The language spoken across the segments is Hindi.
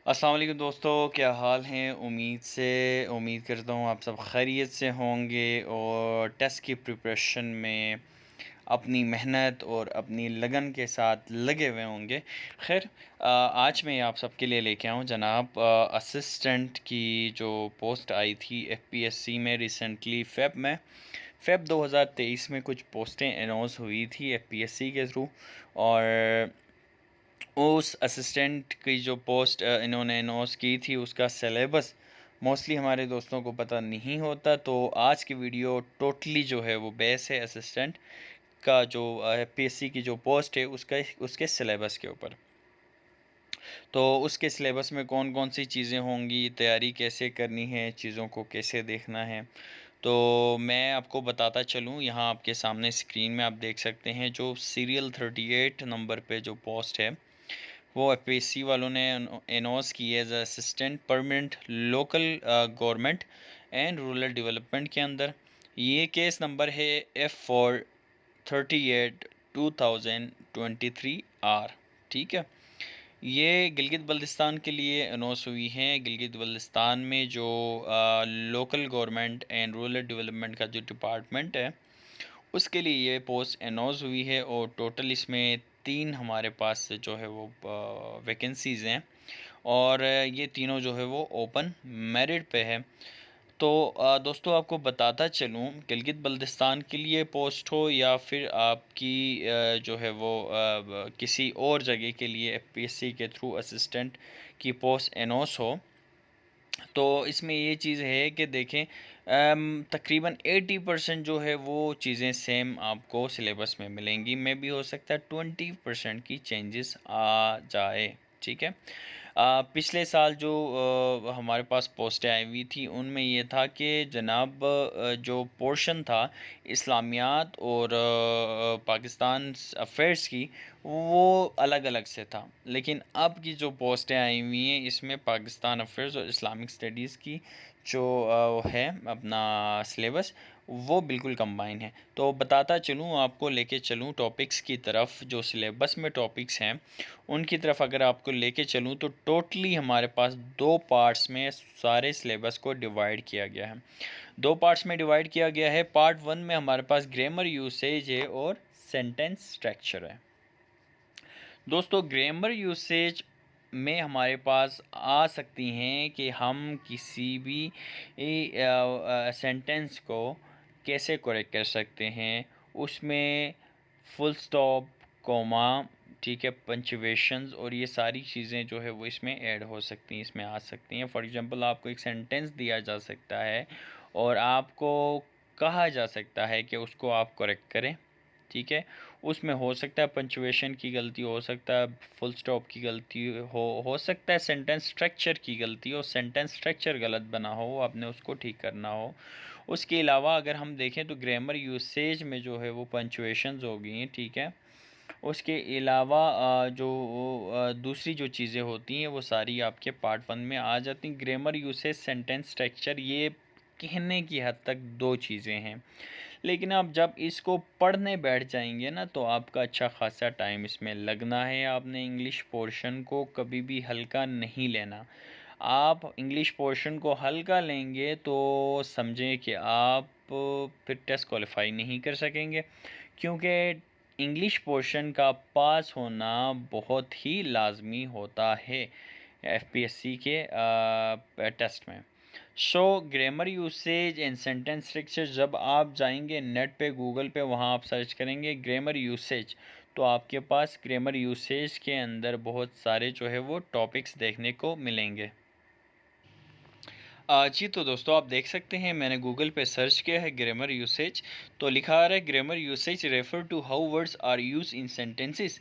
अस्सलाम वालेकुम दोस्तों, क्या हाल हैं। उम्मीद करता हूँ आप सब खैरियत से होंगे और टेस्ट की प्रिपरेशन में अपनी मेहनत और अपनी लगन के साथ लगे हुए होंगे। खैर, आज मैं आप सबके लिए लेके आऊँ जनाब असिस्टेंट की जो पोस्ट आई थी एफपीएससी में रिसेंटली फ़ेब 2023 में कुछ पोस्टें अनाउंस हुई थी एफपीएससी के थ्रू। और उस असिस्टेंट की जो पोस्ट इन्होंने अनाउंस की थी उसका सिलेबस मोस्टली हमारे दोस्तों को पता नहीं होता। तो आज की वीडियो टोटली जो है वो बेस है असिस्टेंट का जो पीएससी की जो पोस्ट है उसके सिलेबस के ऊपर। तो उसके सिलेबस में कौन कौन सी चीज़ें होंगी, तैयारी कैसे करनी है, चीज़ों को कैसे देखना है। तो मैं आपको बताता चलूँ, यहाँ आपके सामने स्क्रीन में आप देख सकते हैं जो सीरियल 38 नंबर पे जो पोस्ट है वो एफपीएससी वालों ने अनाउंस की है as assistant permanent local government and rural development के अंदर। ये केस नंबर है F438/2023 ठीक है। ये गिलगित बल्तिस्तान के लिए अनाउंस हुई हैं। गिलगित बल्तिस्तान में जो local government and rural development का जो डिपार्टमेंट है उसके लिए ये पोस्ट अनाउंस हुई है। और टोटल इसमें 3 हमारे पास जो है वो वैकेंसीज़ हैं और ये तीनों जो है वो ओपन मेरिट पे है। तो दोस्तों आपको बताता चलूँ, गिलगित बल्तिस्तान के लिए पोस्ट हो या फिर आपकी जो है वो किसी और जगह के लिए एफपीएससी के थ्रू असिस्टेंट की पोस्ट अनाउंस हो, तो इसमें ये चीज़ है कि देखें तकरीबन 80% जो है वो चीज़ें सेम आपको सिलेबस में मिलेंगी। मे भी हो सकता है 20% की चेंजेस आ जाए, ठीक है। पिछले साल जो हमारे पास पोस्टें आई हुई थी उनमें ये था कि जनाब जो पोर्शन था इस्लामियात और पाकिस्तान अफेयर्स की वो अलग अलग से था। लेकिन अब की जो पोस्टें आई हुई हैं इसमें पाकिस्तान अफेयर्स और इस्लामिक स्टडीज़ की जो है अपना सिलेबस वो बिल्कुल कंबाइन है। तो बताता चलूँ आपको, लेके चलूँ टॉपिक्स की तरफ, जो सिलेबस में टॉपिक्स हैं उनकी तरफ अगर आपको लेके चलूँ तो टोटली हमारे पास 2 पार्ट्स में सारे सिलेबस को डिवाइड किया गया है। 2 पार्ट्स में डिवाइड किया गया है। पार्ट 1 में हमारे पास ग्रामर यूसेज है और सेंटेंस स्ट्रक्चर है। दोस्तों ग्रामर यूसेज में हमारे पास आ सकती हैं कि हम किसी भी सेंटेंस को कैसे करेक्ट कर सकते हैं। उसमें फुल स्टॉप, कॉमा, ठीक है, पंचुएशंस और ये सारी चीज़ें जो है वो इसमें ऐड हो सकती हैं, इसमें आ सकती हैं। फॉर एग्जांपल आपको एक सेंटेंस दिया जा सकता है और आपको कहा जा सकता है कि उसको आप करेक्ट करें, ठीक है। उसमें हो सकता है पंचुएशन की गलती, हो सकता है फुल स्टॉप की गलती, हो सकता है सेंटेंस स्ट्रक्चर की गलती हो, सेंटेंस स्ट्रक्चर गलत बना हो, आपने उसको ठीक करना हो। उसके अलावा अगर हम देखें तो ग्रामर यूसेज में जो है वो पंचुएशंस हो गई हैं, ठीक है। उसके अलावा जो दूसरी जो चीज़ें होती हैं वो सारी आपके पार्ट 1 में आ जाती हैं। ग्रामर यूसेज, सेंटेंस स्ट्रक्चर, ये कहने की हद तक 2 चीज़ें हैं। लेकिन आप जब इसको पढ़ने बैठ जाएंगे ना तो आपका अच्छा खासा टाइम इसमें लगना है। आपने इंग्लिश पोर्शन को कभी भी हल्का नहीं लेना। आप इंग्लिश पोर्शन को हल्का लेंगे तो समझें कि आप फिर टेस्ट क्वालिफाई नहीं कर सकेंगे, क्योंकि इंग्लिश पोर्शन का पास होना बहुत ही लाजमी होता है एफपीएससी के टेस्ट में। So grammar usage and sentence structure, जब आप जाएंगे नेट पे, गूगल पे, वहाँ आप सर्च करेंगे ग्रामर यूसेज तो आपके पास ग्रामर यूसेज के अंदर बहुत सारे जो है वो टॉपिक्स देखने को मिलेंगे। जी तो दोस्तों आप देख सकते हैं मैंने गूगल पे सर्च किया है ग्रामर यूसेज, तो लिखा आ रहा है grammar usage refer to how words are use in sentences,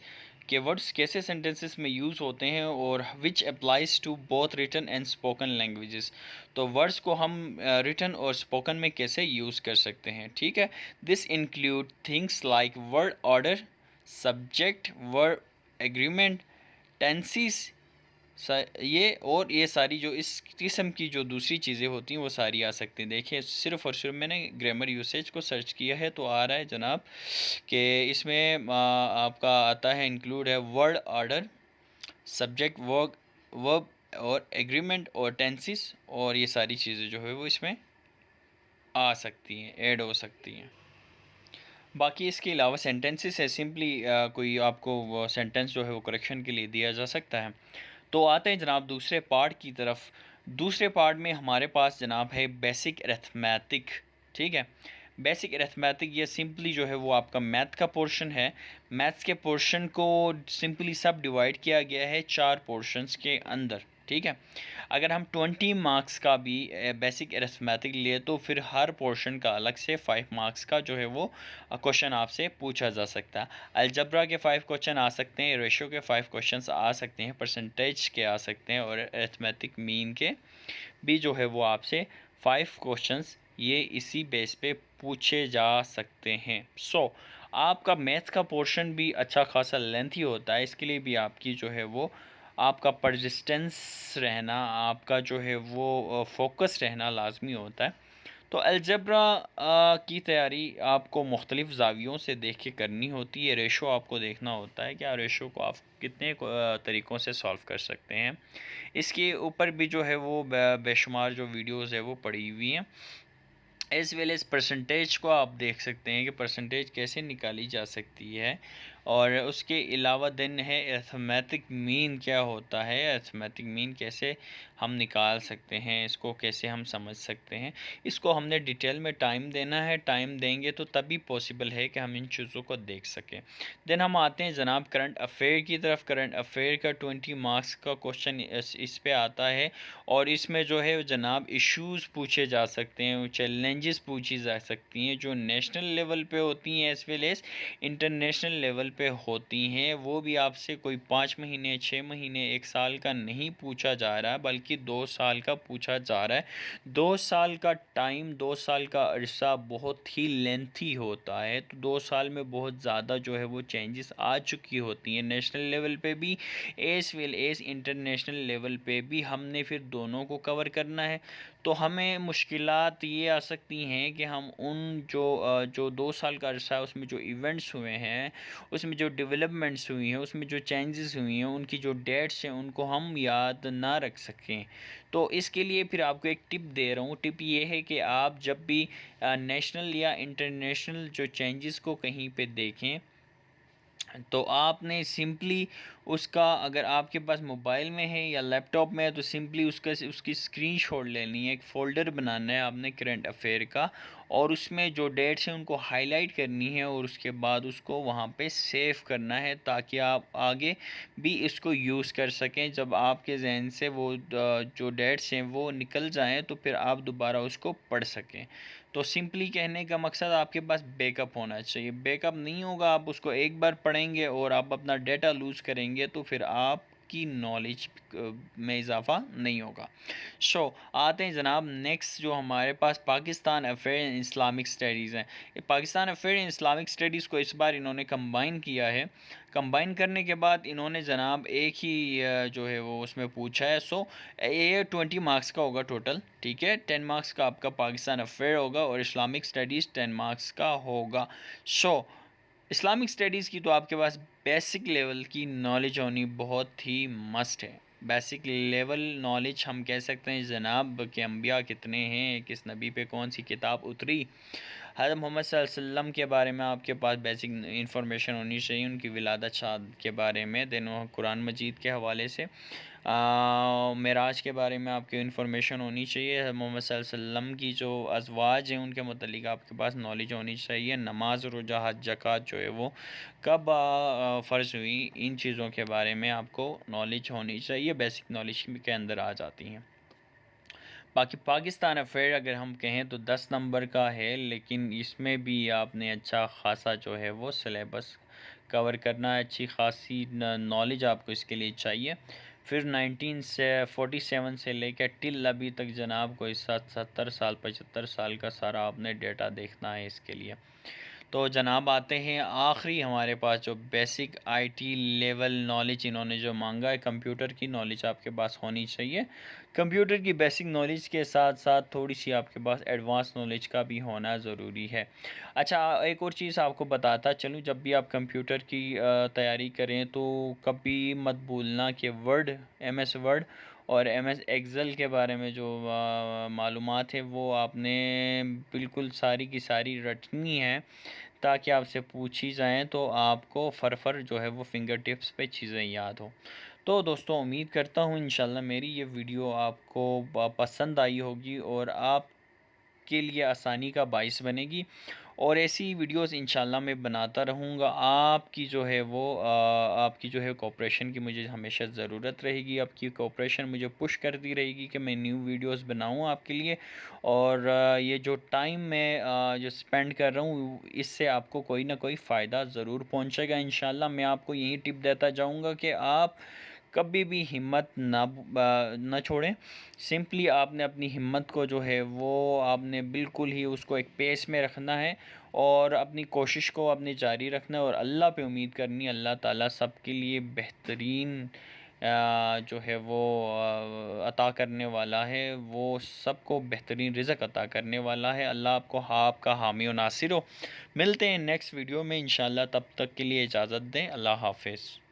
के वर्ड्स कैसे सेंटेंसेस में यूज़ होते हैं और which applies to both written and spoken languages. तो वर्ड्स को हम रिटन और स्पोकन में कैसे यूज़ कर सकते हैं, ठीक है। This include things like word order, subject verb agreement, tenses, ये सारी जो इस किस्म की जो दूसरी चीज़ें होती हैं वो सारी आ सकती हैं। देखिए सिर्फ़ और सिर्फ मैंने ग्रामर यूसेज को सर्च किया है तो आ रहा है जनाब कि इसमें आपका आता है, इंक्लूड है word order, subject verb verb और एग्रीमेंट और टेंसेस और ये सारी चीज़ें जो है वो इसमें आ सकती हैं, ऐड हो सकती हैं। बाकी इसके अलावा सेंटेंसेस है, सिंपली कोई आपको सेंटेंस जो है वो करेक्शन के लिए दिया जा सकता है। तो आते हैं जनाब दूसरे पार्ट की तरफ। दूसरे पार्ट में हमारे पास जनाब है बेसिक अरिथमेटिक। ठीक है, बेसिक अरिथमेटिक ये सिंपली जो है वो आपका मैथ का पोर्शन है। मैथ्स के पोर्शन को सिंपली सब डिवाइड किया गया है 4 पोर्शंस के अंदर। ठीक है, अगर हम 20 मार्क्स का भी बेसिक अरिथमेटिक लिए तो फिर हर पोर्शन का अलग से 5 मार्क्स का जो है वो क्वेश्चन आपसे पूछा जा सकता है। अलजब्रा के 5 क्वेश्चन आ सकते हैं, रेशो के 5 क्वेश्चन आ सकते हैं, परसेंटेज के आ सकते हैं और अरिथमेटिक मीन के भी जो है वो आपसे 5 क्वेश्चंस ये इसी बेस पे पूछे जा सकते हैं। आपका मैथ का पोर्शन भी अच्छा खासा लेंथी होता है, इसके लिए भी आपकी जो है वो आपका परसिस्टेंस रहना, आपका जो है वो फोकस रहना लाजमी होता है। तो अलजब्रा की तैयारी आपको मुख्तलिफ़ ज़ावियों से देख के करनी होती है। रेशो आपको देखना होता है कि रेशो को आप कितने तरीक़ों से सॉल्व कर सकते हैं। इसके ऊपर भी जो है वो बेशुमार जो वीडियोज़ है वो पड़ी हुई हैं। एज़ वेल एज़ परसेंटेज को आप देख सकते हैं कि परसेंटेज कैसे निकाली जा सकती है। और उसके अलावा देन है अरिथमेटिक मीन क्या होता है, अरिथमेटिक मीन कैसे हम निकाल सकते हैं, इसको कैसे हम समझ सकते हैं। इसको हमने डिटेल में टाइम देना है, टाइम देंगे तो तभी पॉसिबल है कि हम इन चीज़ों को देख सकें। देन हम आते हैं जनाब करंट अफेयर की तरफ। करंट अफेयर का 20 मार्क्स का क्वेश्चन इस पे आता है और इसमें जो है जनाब इश्यूज़ पूछे जा सकते हैं, चैलेंजेस पूछी जा सकती हैं जो नेशनल लेवल पे होती हैं as well as international level पे होती हैं। वो भी आपसे कोई 5 महीने, 6 महीने, 1 साल का नहीं पूछा जा रहा है बल्कि 2 साल का पूछा जा रहा है। 2 साल का टाइम, 2 साल का अरसा बहुत ही लेंथी होता है, तो 2 साल में बहुत ज़्यादा जो है वो चेंजेस आ चुकी होती हैं नेशनल लेवल पे भी as well as international level पे भी। हमने फिर दोनों को कवर करना है, तो हमें मुश्किलात ये आ सकती हैं कि हम उन जो 2 साल का अरसा है उसमें जो इवेंट्स हुए हैं, उसमें जो डेवलपमेंट्स हुई हैं, उसमें जो चेंजेस हुई हैं, उनकी जो डेट्स हैं उनको हम याद ना रख सकें। तो इसके लिए फिर आपको एक टिप दे रहा हूँ। टिप ये है कि आप जब भी नेशनल या इंटरनेशनल जो चेंजेस को कहीं पे देखें तो आपने सिंपली उसका, अगर आपके पास मोबाइल में है या लैपटॉप में है तो सिंपली उसकी स्क्रीनशॉट लेनी है, एक फ़ोल्डर बनाना है आपने करंट अफेयर का और उसमें जो डेट्स हैं उनको हाईलाइट करनी है और उसके बाद उसको वहाँ पे सेव करना है ताकि आप आगे भी इसको यूज़ कर सकें। जब आपके जहन से वो जो डेट्स हैं वो निकल जाएं तो फिर आप दोबारा उसको पढ़ सकें। तो सिंपली कहने का मकसद आपके पास बैकअप होना चाहिए। बैकअप नहीं होगा, आप उसको एक बार पढ़ेंगे और आप अपना डेटा लूज़ करेंगे तो फिर आपकी नॉलेज में इजाफ़ा नहीं होगा। आते हैं जनाब नेक्स्ट जो हमारे पास Pakistan affair in Islamic studies हैं। ये Pakistan affair in Islamic studies को इस बार इन्होंने कंबाइन किया है। कंबाइन करने के बाद इन्होंने जनाब एक ही जो है वो उसमें पूछा है। ये 20 मार्क्स का होगा टोटल। ठीक है, 10 मार्क्स का आपका पाकिस्तान अफेयर होगा और इस्लामिक स्टडीज़ 10 मार्क्स का होगा। इस्लामिक स्टडीज़ की तो आपके पास बेसिक लेवल की नॉलेज होनी बहुत ही मस्ट है। बेसिक लेवल नॉलेज हम कह सकते हैं जनाब के अंबिया कितने हैं, किस नबी पे कौन सी किताब उतरी, हज़रत मोहम्मद सल्लल्लाहु अलैहि वसल्लम के बारे में आपके पास बेसिक इंफॉर्मेशन होनी चाहिए, उनकी विलादत शाद के बारे में, देन कुरान मजीद के हवाले से मेराज के बारे में आपकी इन्फॉर्मेशन होनी चाहिए। मोहम्मद सल्लल्लाहु अलैहि वसल्लम की जो अज़वाज हैं उनके मतलब आपके पास नॉलेज होनी चाहिए। नमाज, रोज़ा, हज, ज़कात जो है वो कब फ़र्ज़ हुई, इन चीज़ों के बारे में आपको नॉलेज होनी चाहिए, बेसिक नॉलेज के अंदर आ जाती हैं। बाकी पाकिस्तान अफेयर अगर हम कहें तो 10 नंबर का है, लेकिन इसमें भी आपने अच्छा खासा जो है वो सिलेबस कवर करना है, अच्छी खासी नॉलेज आपको इसके लिए चाहिए। फिर 1947 से लेकर टिल अभी तक जनाब कोई 70 साल 75 साल का सारा आपने डेटा देखना है इसके लिए। तो जनाब आते हैं आखिरी हमारे पास जो बेसिक आईटी लेवल नॉलेज इन्होंने जो मांगा है, कंप्यूटर की नॉलेज आपके पास होनी चाहिए। कंप्यूटर की बेसिक नॉलेज के साथ साथ थोड़ी सी आपके पास एडवांस नॉलेज का भी होना ज़रूरी है। अच्छा, एक और चीज़ आपको बताता चलूँ, जब भी आप कंप्यूटर की तैयारी करें तो कभी मत भूलना कि वर्ड, MS वर्ड और MS एक्सेल के बारे में जो मालूमात है वो आपने बिल्कुल सारी की सारी रटनी है, ताकि आपसे पूछी जाएँ तो आपको फर जो है वो फिंगर टिप्स पे चीज़ें याद हो। तो दोस्तों, उम्मीद करता हूँ इंशाल्लाह मेरी ये वीडियो आपको पसंद आई होगी और आपके लिए आसानी का बाइस बनेगी, और ऐसी वीडियोस इंशाल्लाह मैं बनाता रहूँगा। आपकी जो है कोऑपरेशन की मुझे हमेशा ज़रूरत रहेगी। आपकी कोऑपरेशन मुझे पुश करती रहेगी कि मैं न्यू वीडियोस बनाऊँ आपके लिए। और ये जो टाइम मैं जो स्पेंड कर रहा हूँ, इससे आपको कोई ना कोई फ़ायदा ज़रूर पहुँचेगा इंशाल्लाह। मैं आपको यही टिप देता जाऊँगा कि आप कभी भी हिम्मत ना छोड़ें। सिंपली आपने अपनी हिम्मत को जो है वो आपने बिल्कुल ही उसको एक पेस में रखना है, और अपनी कोशिश को आपने जारी रखना है, और अल्लाह पे उम्मीद करनी है। अल्लाह ताला सबके लिए बेहतरीन जो है वो अता करने वाला है, वो सबको बेहतरीन रिज़्क अता करने वाला है। अल्लाह आपका हामी और नासिर हो। मिलते हैं नेक्स्ट वीडियो में इंशाल्लाह, तब तक के लिए इजाज़त दें। अल्लाह हाफ़िज़।